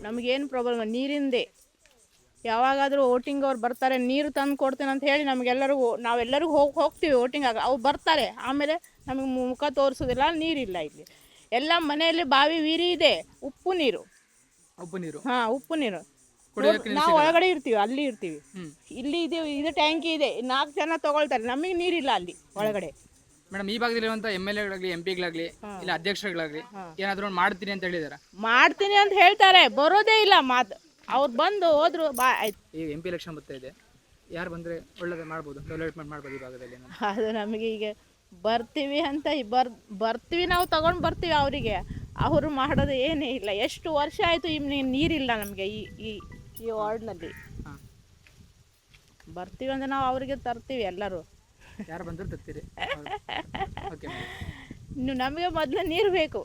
ನಮಗೇನು ಪ್ರಾಬ್ಲಮ್ ನೀರಿಂದೇ. ಯಾವಾಗಾದರೂ ವೋಟಿಂಗ್ ಅವ್ರು ಬರ್ತಾರೆ, ನೀರು ತಂದು ಕೊಡ್ತೀನಿ ಅಂತ ಹೇಳಿ ನಮಗೆಲ್ಲರಿಗೂ ನಾವೆಲ್ಲರಿಗೂ ಹೋಗ್ತೀವಿ ವೋಟಿಂಗ್ ಅವ್ರು ಬರ್ತಾರೆ, ಆಮೇಲೆ ನಮಗೆ ಮುಖ ತೋರಿಸೋದಿಲ್ಲ, ನೀರಿಲ್ಲ ಇಲ್ಲಿ. ಎಲ್ಲ ಮನೆಯಲ್ಲಿ ಬಾವಿ ವೀರಿ ಇದೆ, ಉಪ್ಪು ನೀರು. ಹಾಂ, ಉಪ್ಪು ನೀರು. ನಾವು ಒಳಗಡೆ ಇರ್ತೀವಿ, ಅಲ್ಲಿ ಇರ್ತೀವಿ. ಇಲ್ಲಿ ಇದು ಟ್ಯಾಂಕಿ ಇದೆ, 4 ಜನ ತಗೊಳ್ತಾರೆ, ನಮಗೆ ನೀರಿಲ್ಲ ಅಲ್ಲಿ ಒಳಗಡೆ. ಮೇಡಮ್, ಈ ಭಾಗದಲ್ಲಿರುವಂಥ MLA ಗಳಾಗಲಿ MP ಗಳಾಗಲಿ ಇಲ್ಲ ಅಧ್ಯಕ್ಷರುಗಳಾಗಲಿ ಏನಾದರೂ ಮಾಡ್ತೀನಿ ಅಂತ ಹೇಳಿದಾರ? ಮಾಡ್ತೀನಿ ಅಂತ ಹೇಳ್ತಾರೆ, ಬರೋದೇ ಇಲ್ಲ ಮಾತು. ಅವ್ರು ಬಂದು ಹೋದ್ರು ಆಯ್ತು. ಈಗ MP ಎಲೆಕ್ಷನ್ ಬರ್ತಾ ಇದೆ, ಯಾರು ಬಂದರೆ ಒಳ್ಳೇದು ಮಾಡ್ಬೋದು, ಡೆವಲಪ್ಮೆಂಟ್ ಮಾಡ್ಬೋದು ಈ ಭಾಗದಲ್ಲಿ? ಅದು ನಮಗೆ ಈಗ ಬರ್ತೀವಿ ಅಂತ ಬರ್ತೀವಿ, ನಾವು ತಗೊಂಡು ಬರ್ತೀವಿ ಅವರಿಗೆ. ಅವರು ಮಾಡೋದು ಏನೇ ಇಲ್ಲ. ಎಷ್ಟು ವರ್ಷ ಆಯಿತು ನೀರಿಲ್ಲ ನಮಗೆ ಈ ವಾರ್ಡ್ನಲ್ಲಿ. ಬರ್ತೀವಿ ಅಂದರೆ ನಾವು ಅವರಿಗೆ ತರ್ತೀವಿ ಎಲ್ಲರೂ. ಯಾರು ಬಂದರೂ ತರ್ತೀರಿ? ಓಕೆ. ನಮಗೆ ಮೊದಲು ನೀರು ಬೇಕು.